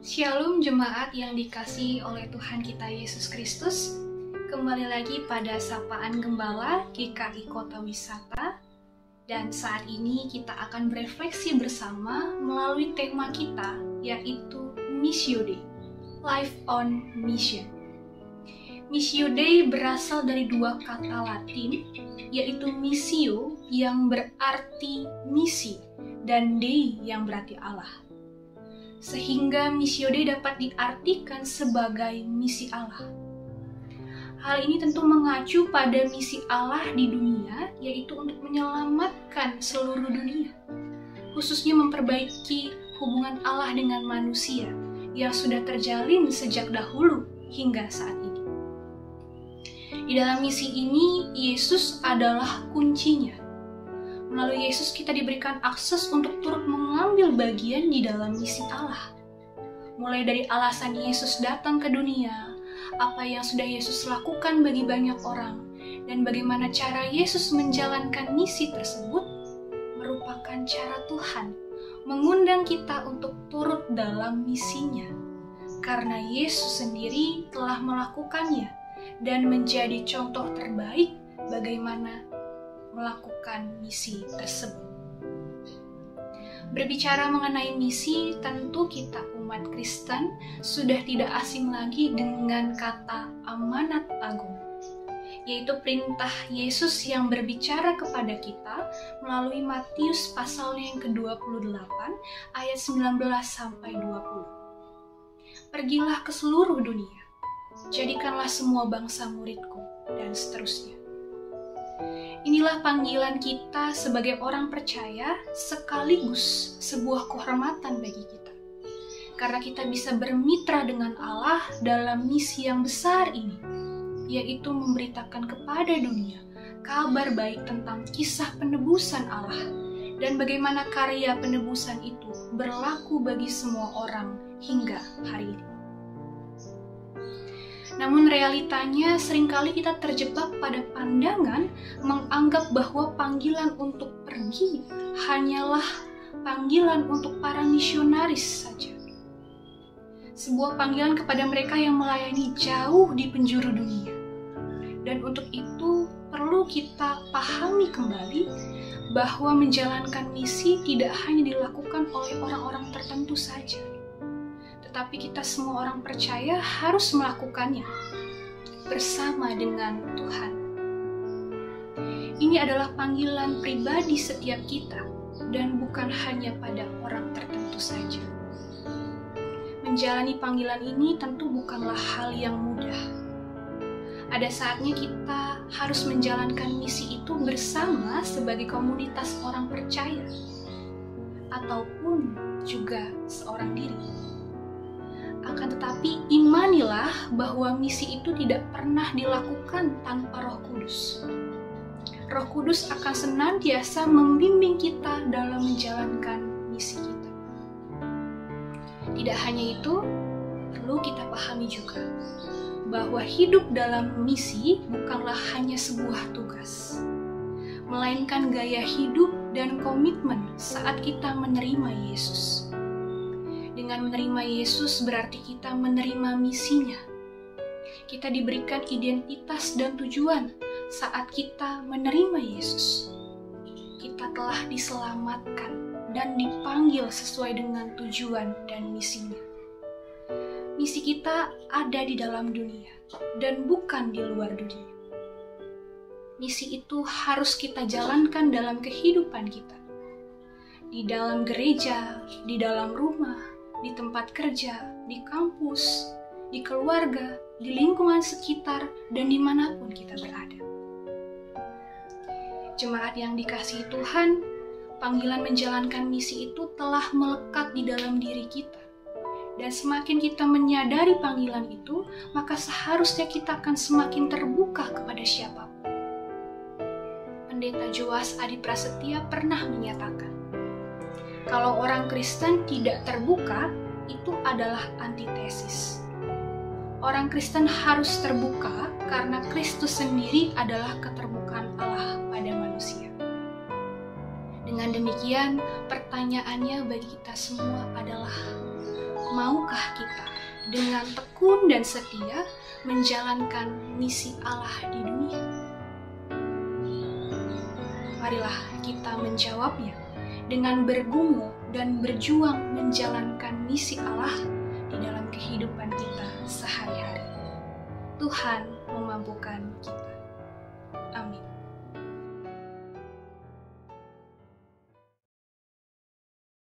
Shalom jemaat yang dikasihi oleh Tuhan kita Yesus Kristus. Kembali lagi pada Sapaan Gembala GKI Kota Wisata. Dan saat ini kita akan berefleksi bersama melalui tema kita, yaitu Missio Dei, Life on Mission. Missio Dei berasal dari dua kata Latin, yaitu missio yang berarti misi dan Dei yang berarti Allah. Sehingga Missio Dei dapat diartikan sebagai misi Allah. Hal ini tentu mengacu pada misi Allah di dunia, yaitu untuk menyelamatkan seluruh dunia, khususnya memperbaiki hubungan Allah dengan manusia yang sudah terjalin sejak dahulu hingga saat ini. Di dalam misi ini, Yesus adalah kuncinya. Melalui Yesus kita diberikan akses untuk turut mengambil bagian di dalam misi Allah. Mulai dari alasan Yesus datang ke dunia, apa yang sudah Yesus lakukan bagi banyak orang, dan bagaimana cara Yesus menjalankan misi tersebut, merupakan cara Tuhan mengundang kita untuk turut dalam misinya. Karena Yesus sendiri telah melakukannya dan menjadi contoh terbaik bagaimana melakukan misi tersebut. Berbicara mengenai misi, tentu kita umat Kristen sudah tidak asing lagi dengan kata amanat agung, yaitu perintah Yesus yang berbicara kepada kita melalui Matius pasalnya yang ke-28 ayat 19-20. Pergilah ke seluruh dunia, jadikanlah semua bangsa muridku, dan seterusnya. Inilah panggilan kita sebagai orang percaya, sekaligus sebuah kehormatan bagi kita. Karena kita bisa bermitra dengan Allah dalam misi yang besar ini, yaitu memberitakan kepada dunia kabar baik tentang kisah penebusan Allah dan bagaimana karya penebusan itu berlaku bagi semua orang hingga hari ini. Namun realitanya seringkali kita terjebak pada pandangan menganggap bahwa panggilan untuk pergi hanyalah panggilan untuk para misionaris saja. Sebuah panggilan kepada mereka yang melayani jauh di penjuru dunia. Dan untuk itu perlu kita pahami kembali bahwa menjalankan misi tidak hanya dilakukan oleh orang-orang tertentu saja. Tetapi kita semua orang percaya harus melakukannya bersama dengan Tuhan. Ini adalah panggilan pribadi setiap kita dan bukan hanya pada orang tertentu saja. Menjalani panggilan ini tentu bukanlah hal yang mudah. Ada saatnya kita harus menjalankan misi itu bersama sebagai komunitas orang percaya ataupun juga seorang diri. Akan tetapi imanilah bahwa misi itu tidak pernah dilakukan tanpa Roh Kudus. Roh Kudus akan senantiasa membimbing kita dalam menjalankan misi kita. Tidak hanya itu, perlu kita pahami juga bahwa hidup dalam misi bukanlah hanya sebuah tugas, melainkan gaya hidup dan komitmen saat kita menerima Yesus. Dengan menerima Yesus berarti kita menerima misinya. Kita diberikan identitas dan tujuan saat kita menerima Yesus. Kita telah diselamatkan dan dipanggil sesuai dengan tujuan dan misinya. Misi kita ada di dalam dunia dan bukan di luar dunia. Misi itu harus kita jalankan dalam kehidupan kita. Di dalam gereja, di dalam rumah, di tempat kerja, di kampus, di keluarga, di lingkungan sekitar, dan dimanapun kita berada. Jemaat yang dikasihi Tuhan, panggilan menjalankan misi itu telah melekat di dalam diri kita. Dan semakin kita menyadari panggilan itu, maka seharusnya kita akan semakin terbuka kepada siapapun. Pendeta Joas Adi Prasetya pernah menyatakan, kalau orang Kristen tidak terbuka, itu adalah antitesis. Orang Kristen harus terbuka karena Kristus sendiri adalah keterbukaan Allah pada manusia. Dengan demikian, pertanyaannya bagi kita semua adalah, maukah kita dengan tekun dan setia menjalankan misi Allah di dunia? Marilah kita menjawabnya dengan bergumul dan berjuang menjalankan misi Allah di dalam kehidupan kita sehari-hari. Tuhan memampukan kita. Amin.